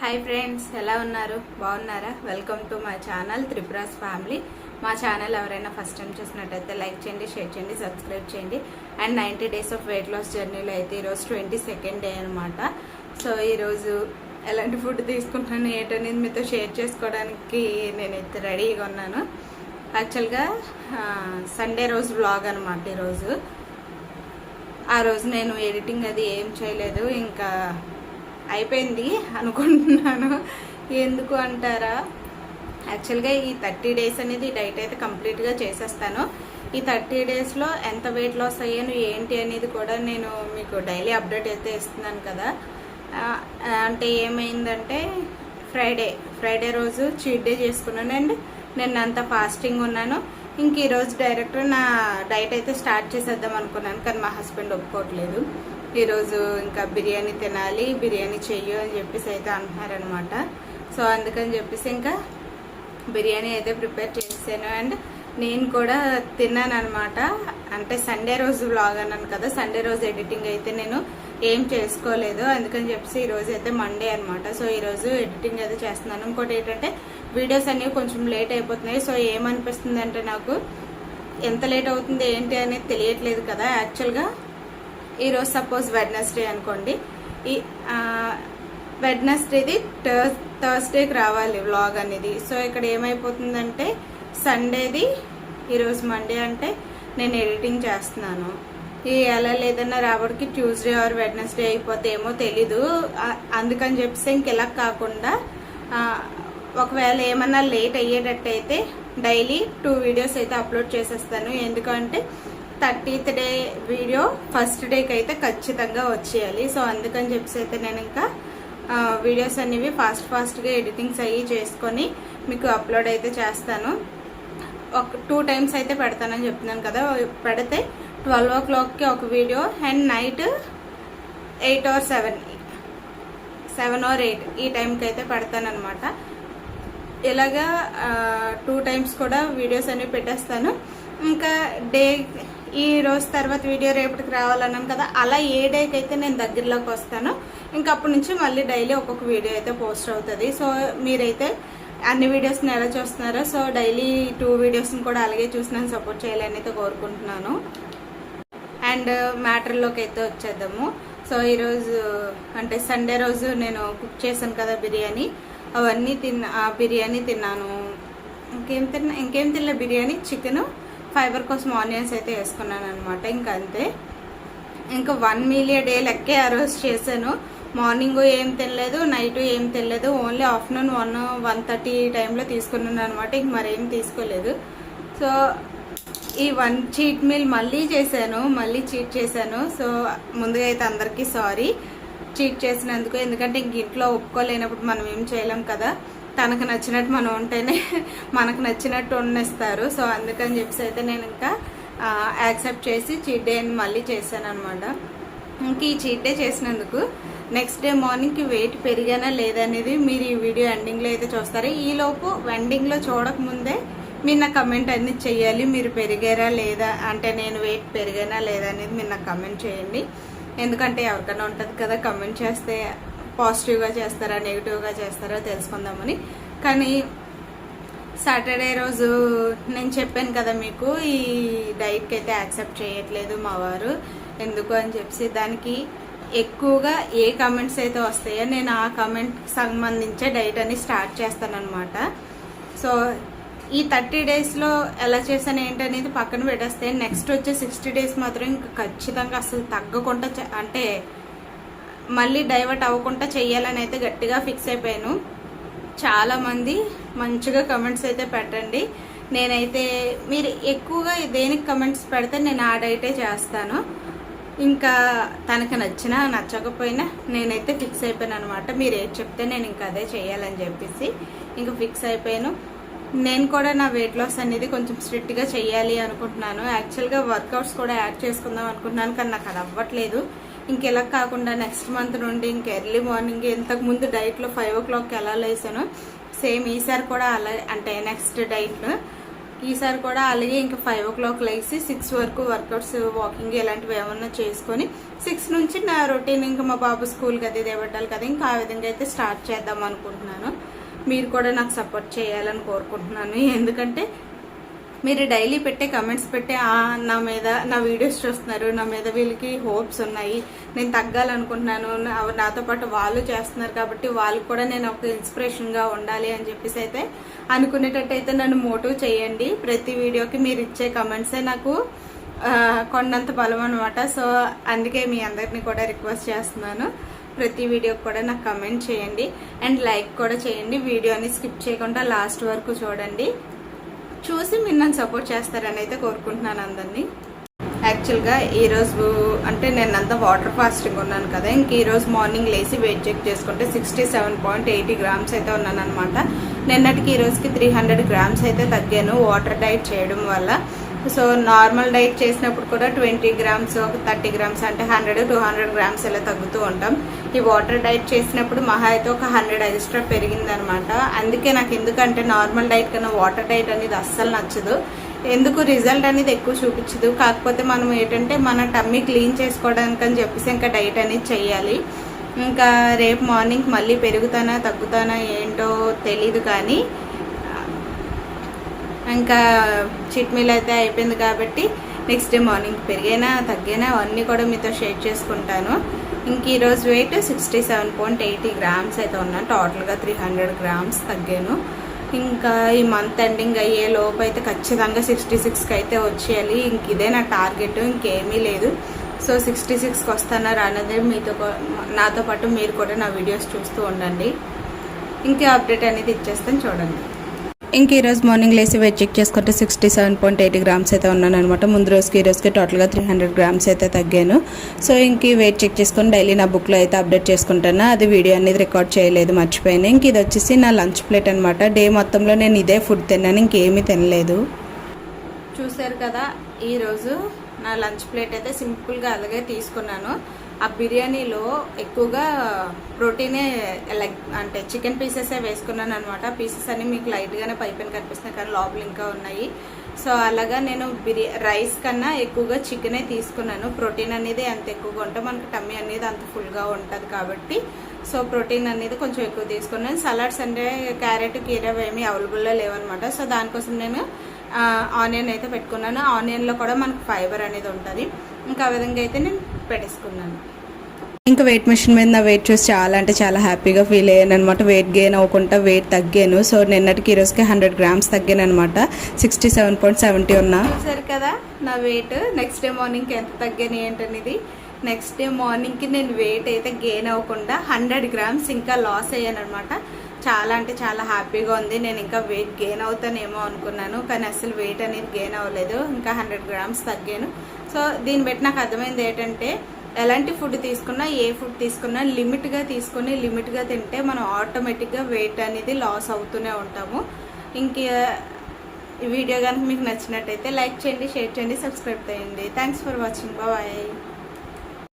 Hi friends, ఎలా ఉన్నారు? బాగున్నారా? Welcome to my channel Tripura's family. మా ఛానల్ ఎవరైనా ఫస్ట్ టైం చూసినట్టయితే లైక్ చేయండి, షేర్ చేయండి, సబ్స్క్రైబ్ చేయండి. And 90 days of weight loss జర్నీలో అయితే ఈరోజు 22nd డే అనమాట. సో ఈరోజు ఎలాంటి ఫుడ్ తీసుకుంటున్నాను ఏంటనేది మీతో షేర్ చేసుకోవడానికి నేనైతే రెడీగా ఉన్నాను. యాక్చువల్గా సండే రోజు వ్లాగ్ అనమాట ఈరోజు. ఆ రోజు నేను ఎడిటింగ్ అది ఏం చేయలేదు, ఇంకా అయిపోయింది అనుకుంటున్నాను. ఎందుకు అంటారా, యాక్చువల్గా ఈ 30 days అనేది డైట్ అయితే కంప్లీట్గా చేసేస్తాను. ఈ 30 daysలో ఎంత వెయిట్ లాస్ అయ్యాను ఏంటి అనేది కూడా నేను మీకు డైలీ అప్డేట్ అయితే ఇస్తున్నాను కదా. అంటే ఏమైందంటే ఫ్రైడే రోజు చీట్ డే చేసుకున్నాను అండ్ నేను అంతా ఫాస్టింగ్ ఉన్నాను. ఇంక ఈరోజు డైరెక్ట్ నా డైట్ అయితే స్టార్ట్ చేసేద్దాం అనుకున్నాను, కానీ మా హస్బెండ్ ఒప్పుకోవట్లేదు. ఈరోజు ఇంకా బిర్యానీ తినాలి, బిర్యానీ చెయ్యు అని చెప్పేసి అయితే అంటున్నారనమాట. సో అందుకని చెప్పేసి ఇంకా బిర్యానీ అయితే ప్రిపేర్ చేసాను అండ్ నేను కూడా తిన్నాను అనమాట. అంటే సండే రోజు వ్లాగ్ అన్నాను కదా, సండే రోజు ఎడిటింగ్ అయితే నేను ఏం చేసుకోలేదు. అందుకని చెప్పేసి ఈరోజు అయితే మండే అనమాట. సో ఈరోజు ఎడిటింగ్ అయితే చేస్తున్నాను. ఇంకోటి ఏంటంటే వీడియోస్ అనేవి కొంచెం లేట్ అయిపోతున్నాయి. సో ఏమనిపిస్తుంది అంటే నాకు ఎంత లేట్ అవుతుంది ఏంటి అనేది తెలియట్లేదు కదా. యాక్చువల్గా ఈరోజు సపోజ్ వెడ్నెస్డే అనుకోండి, ఈ వెడ్నెస్డేది థర్స్డేకి రావాలి వ్లాగ్ అనేది. సో ఇక్కడ ఏమైపోతుందంటే సండేది ఈరోజు మండే అంటే నేను ఎడిటింగ్ చేస్తున్నాను. ఎలా లేదన్నా రాబడికి ట్యూస్డే ఆర్ వెడ్నెస్డే అయిపోతే ఏమో తెలీదు. అందుకని చెప్పేసి ఇంకెలా కాకుండా ఒకవేళ ఏమన్నా లేట్ అయ్యేటట్టయితే డైలీ 2 వీడియోస్ అయితే అప్లోడ్ చేసేస్తాను. ఎందుకంటే 30th డే వీడియో ఫస్ట్ డేకి అయితే ఖచ్చితంగా వచ్చేయాలి. సో అందుకని చెప్పేసి అయితే నేను ఇంకా వీడియోస్ అనేవి ఫాస్ట్గా ఎడిటింగ్స్ అయ్యి చేసుకొని మీకు అప్లోడ్ అయితే చేస్తాను. ఒక 2 times అయితే పెడతానని చెప్తున్నాను కదా. పెడితే 12 o'clockకి ఒక video and night 8 or 7 or 8 ఈ టైంకి అయితే పెడతానమాట. ఇలాగా 2 times కూడా వీడియోస్ అనేవి పెట్టేస్తాను. ఇంకా ఈ రోజు తర్వాత వీడియో రేపటికి రావాలన్నాను కదా, అలా ఏ డేకి అయితే నేను దగ్గరలోకి వస్తాను ఇంకా అప్పటి నుంచి మళ్ళీ డైలీ ఒక్కొక్క వీడియో అయితే పోస్ట్ అవుతుంది. సో మీరైతే అన్ని వీడియోస్ని ఎలా చూస్తున్నారో, సో డైలీ 2 వీడియోస్ని కూడా అలాగే చూసి నన్ను సపోర్ట్ చేయాలని అయితే కోరుకుంటున్నాను. అండ్ మ్యాటర్లోకి అయితే వచ్చేద్దాము. సో ఈరోజు అంటే సండే రోజు నేను కుక్ చేశాను కదా బిర్యానీ, అవన్నీ బిర్యానీ తిన్నాను. ఇంకేం తిన్నా బిర్యానీ, చికెన్, ఫైబర్ కోసం ఆనియన్స్ అయితే వేసుకున్నాను అనమాట. ఇంకా అంతే. ఇంకా 1 meal a day లెక్కే ఆ రోజు చేశాను. మార్నింగ్ ఏం తినలేదు, నైట్ ఏం తినలేదు. ఓన్లీ ఆఫ్టర్నూన్ 1:30 టైంలో తీసుకున్నాను అనమాట. ఇంక మరేం తీసుకోలేదు. సో ఈ 1 cheat meal మళ్ళీ చీట్ చేశాను. సో ముందుగా అయితే అందరికీ సారీ చీట్ చేసినందుకు. ఎందుకంటే ఇంక ఇంట్లో ఒప్పుకోలేనప్పుడు మనం ఏం చేయలేం కదా. తనకు నచ్చినట్టు మనం ఉంటేనే మనకు నచ్చినట్టు వండిస్తారు. సో అందుకని చెప్పేసి అయితే నేను ఇంకా యాక్సెప్ట్ చేసి చీట్ డే అని మళ్ళీ చేశాను అనమాట. ఇంక ఈ చీట్ డే చేసినందుకు నెక్స్ట్ డే మార్నింగ్కి వెయిట్ పెరిగానా లేదనేది మీరు ఈ వీడియో ఎండింగ్లో అయితే చూస్తారు. ఈలోపు ఎండింగ్లో చూడకముందే మీరు నా కమెంట్ అన్ని చెయ్యాలి. మీరు పెరిగారా లేదా, అంటే నేను వెయిట్ పెరిగానా లేదా అనేది మీరు నాకు కమెంట్ చేయండి. ఎందుకంటే ఎవరికైనా ఉంటుంది కదా, కమెంట్ చేస్తే పాజిటివ్గా చేస్తారా నెగిటివ్గా చేస్తారా తెలుసుకుందామని. కానీ సాటర్డే రోజు నేను చెప్పాను కదా మీకు, ఈ డైట్కి అయితే యాక్సెప్ట్ చేయట్లేదు మా వారు. ఎందుకు అని చెప్పి దానికి ఎక్కువగా ఏ కమెంట్స్ అయితే వస్తాయో నేను ఆ కమెంట్కి సంబంధించే డైట్ అని స్టార్ట్ చేస్తానన్నమాట. సో ఈ 30 daysలో ఎలా చేశాను ఏంటనేది పక్కన పెట్టేస్తే నెక్స్ట్ వచ్చే 60 days మాత్రం ఇంకా ఖచ్చితంగా అసలు తగ్గకుండా అంటే మళ్ళీ డైవర్ట్ అవ్వకుండా చెయ్యాలని అయితే గట్టిగా ఫిక్స్ అయిపోయాను. చాలామంది మంచిగా కమెంట్స్ అయితే పెట్టండి. నేనైతే మీరు ఎక్కువగా దేనికి కమెంట్స్ పెడితే నేను ఆ డైటే చేస్తాను. ఇంకా తనకు నచ్చినా నచ్చకపోయినా నేనైతే ఫిక్స్ అయిపోయాను అనమాట. మీరు ఏది చెప్తే నేను ఇంకా అదే చేయాలని చెప్పేసి ఇంకా ఫిక్స్ అయిపోయాను. నేను కూడా నా వెయిట్ లాస్ అనేది కొంచెం స్ట్రిక్ట్గా చెయ్యాలి అనుకుంటున్నాను. యాక్చువల్గా వర్కౌట్స్ కూడా యాడ్ చేసుకుందాం అనుకుంటున్నాను, కానీ నాకు అది అవ్వట్లేదు. ఇంకెలా కాకుండా నెక్స్ట్ మంత్ నుండి ఇంక ఎర్లీ మార్నింగ్ ఇంతకుముందు డైట్లో 5 o'clockకి ఎలా లేసానో సేమ్ ఈసారి కూడా అలా, అంటే నెక్స్ట్ డైట్లో ఈసారి కూడా అలాగే ఇంకా 5 o'clock లేసి 6 వరకు వర్కౌట్స్, వాకింగ్ ఇలాంటివి ఏమన్నా చేసుకొని 6 నుంచి నా రొటీన్ ఇంకా మా బాబు స్కూల్కి అది పెట్టాలి కదా, ఇంకా ఆ విధంగా అయితే స్టార్ట్ చేద్దాం అనుకుంటున్నాను. మీరు కూడా నాకు సపోర్ట్ చేయాలని కోరుకుంటున్నాను. ఎందుకంటే మీరు డైలీ పెట్టే కమెంట్స్ పెట్టే నా మీద, నా వీడియోస్ చూస్తున్నారు, నా మీద వీళ్ళకి హోప్స్ ఉన్నాయి, నేను తగ్గాలనుకుంటున్నాను, నాతో పాటు వాళ్ళు చేస్తున్నారు కాబట్టి వాళ్ళకి కూడా నేను ఒక ఇన్స్పిరేషన్గా ఉండాలి అని చెప్పేసి అయితే అనుకునేటట్టయితే నన్ను మోటివ్ చేయండి. ప్రతి వీడియోకి మీరు ఇచ్చే కమెంట్సే నాకు కొండంత బలం అనమాట. సో అందుకే మీ అందరినీ కూడా రిక్వెస్ట్ చేస్తున్నాను, ప్రతి వీడియోకి కూడా నాకు కమెంట్ చేయండి అండ్ లైక్ కూడా చేయండి. వీడియోని స్కిప్ చేయకుండా లాస్ట్ వరకు చూడండి, చూసి మీరు నన్ను సపోర్ట్ చేస్తారని అయితే కోరుకుంటున్నాను అందరినీ. యాక్చువల్గా ఈరోజు అంటే నేనంతా వాటర్ ఫాస్టింగ్ ఉన్నాను కదా, ఇంక ఈరోజు మార్నింగ్ లేచి వెయిట్ చెక్ చేసుకుంటే 67.80 grams అయితే ఉన్నాను అనమాట. నిన్నటికి ఈరోజుకి 300 grams అయితే తగ్గాను వాటర్ డైట్ చేయడం వల్ల. సో నార్మల్ డైట్ చేసినప్పుడు కూడా 20 grams, ఒక 30 grams అంటే 100-200 grams ఇలా తగ్గుతూ ఉంటాం. ఈ వాటర్ డైట్ చేసినప్పుడు మహా అయితే ఒక 100 ఎక్స్ట్రా పెరిగిందనమాట. అందుకే నాకు ఎందుకంటే నార్మల్ డైట్ కన్నా వాటర్ డైట్ అనేది అస్సలు నచ్చదు. ఎందుకు రిజల్ట్ అనేది ఎక్కువ చూపించదు. కాకపోతే మనం ఏంటంటే మన టమ్మీ క్లీన్ చేసుకోవడానికి అని చెప్పేసి ఇంకా డైట్ అనేది చెయ్యాలి. ఇంకా రేపు మార్నింగ్ మళ్ళీ పెరుగుతానా తగ్గుతానా ఏంటో తెలీదు, కానీ ఇంకా చిట్ మీల్ అయితే అయిపోయింది కాబట్టి నెక్స్ట్ డే మార్నింగ్ పెరిగైనా తగ్గైనా అవన్నీ కూడా మీతో షేర్ చేసుకుంటాను. ఇంక ఈరోజు వెయిట్ 67.80 grams అయితే ఉన్నాను. టోటల్గా 300 grams తగ్గాను. ఇంకా ఈ మంత్ ఎండింగ్ అయ్యే లోపు అయితే ఖచ్చితంగా 66కి అయితే వచ్చేయాలి. ఇంక ఇదే నా టార్గెట్, ఇంకేమీ లేదు. సో 66కి వస్తానా రానదే నాతో పాటు మీరు కూడా నా వీడియోస్ చూస్తూ ఉండండి. ఇంకా అప్డేట్ అనేది ఇచ్చేస్తాను చూడండి. ఇంక ఈరోజు మార్నింగ్ లేసి వెయిట్ చెక్ చేసుకుంటే 67.80 grams అయితే ఉన్నాను అనమాట. ముందు రోజుకి ఈ రోజుకి టోటల్గా 300 grams అయితే తగ్గాను. సో ఇంక వెయిట్ చెక్ చేసుకొని డైలీ నా బుక్లో అయితే అప్డేట్ చేసుకుంటాను. అది వీడియో అనేది రికార్డ్ చేయలేదు, మర్చిపోయాను. ఇంక ఇది వచ్చేసి నా లంచ్ ప్లేట్ అనమాట. డే మొత్తంలో నేను ఇదే ఫుడ్ తిన్నాను, ఇంకేమీ తినలేదు. చూసారు కదా, ఈరోజు నా లంచ్ ప్లేట్ అయితే సింపుల్గా అలాగే తీసుకున్నాను. ఆ బిర్యానీలో ఎక్కువగా ప్రోటీనే లైక్ అంటే చికెన్ పీసెసే వేసుకున్నాను అనమాట. పీసెస్ అన్నీ మీకు లైట్గానే పైపైన కనిపిస్తున్నాయి కానీ లోపల ఇంకా ఉన్నాయి. సో అలాగా నేను రైస్ కన్నా ఎక్కువగా చికెనే తీసుకున్నాను. ప్రోటీన్ అనేది అంత ఎక్కువగా ఉంటే మనకి టమ్మీ అనేది అంత ఫుల్గా ఉంటుంది కాబట్టి సో ప్రోటీన్ అనేది కొంచెం ఎక్కువ తీసుకున్నాను. సలాడ్స్ అంటే క్యారెట్, కీర ఏమీ అవైలబుల్లో లేవన్నమాట. సో దానికోసం నేను ఆనియన్ అయితే పెట్టుకున్నాను. ఆనియన్లో కూడా మనకు ఫైబర్ అనేది ఉంటుంది. ఇంకా ఆ విధంగా అయితే నేను పెట్టేసుకున్నాను. ఇంకా వెయిట్ మెషిన్ మీద నా వెయిట్ చూసి చాలా అంటే చాలా హ్యాపీగా ఫీల్ అయ్యాను అనమాట. వెయిట్ గెయిన్ అవ్వకుండా వెయిట్ తగ్గాను. సో నిన్నటికి ఈరోజుకి 100 grams తగ్గాను అనమాట. 67.70 ఉన్నా. సరే కదా నా వెయిట్. నెక్స్ట్ డే మార్నింగ్కి ఎంత తగ్గాను ఏంటనేది. నెక్స్ట్ డే మార్నింగ్కి నేను వెయిట్ అయితే గెయిన్ అవ్వకుండా 100 grams ఇంకా లాస్ అయ్యాను అనమాట. చాలా అంటే చాలా హ్యాపీగా ఉంది. నేను ఇంకా వెయిట్ గెయిన్ అవుతానేమో అనుకున్నాను, కానీ అసలు వెయిట్ అనేది గెయిన్ అవ్వలేదు. ఇంకా 100 grams తగ్గాను. సో దీన్ని బట్టి నాకు అర్థమైంది ఏంటంటే ఎలాంటి ఫుడ్ తీసుకున్నా, ఏ ఫుడ్ తీసుకున్నా లిమిట్గా తీసుకొని లిమిట్గా తింటే మనం ఆటోమేటిక్గా వెయిట్ అనేది లాస్ అవుతూనే ఉంటాము. ఇంక ఈ వీడియో కనుక మీకు నచ్చినట్టయితే లైక్ చేయండి, షేర్ చేయండి, సబ్స్క్రైబ్ చేయండి. Thanks for watching. బాయ్.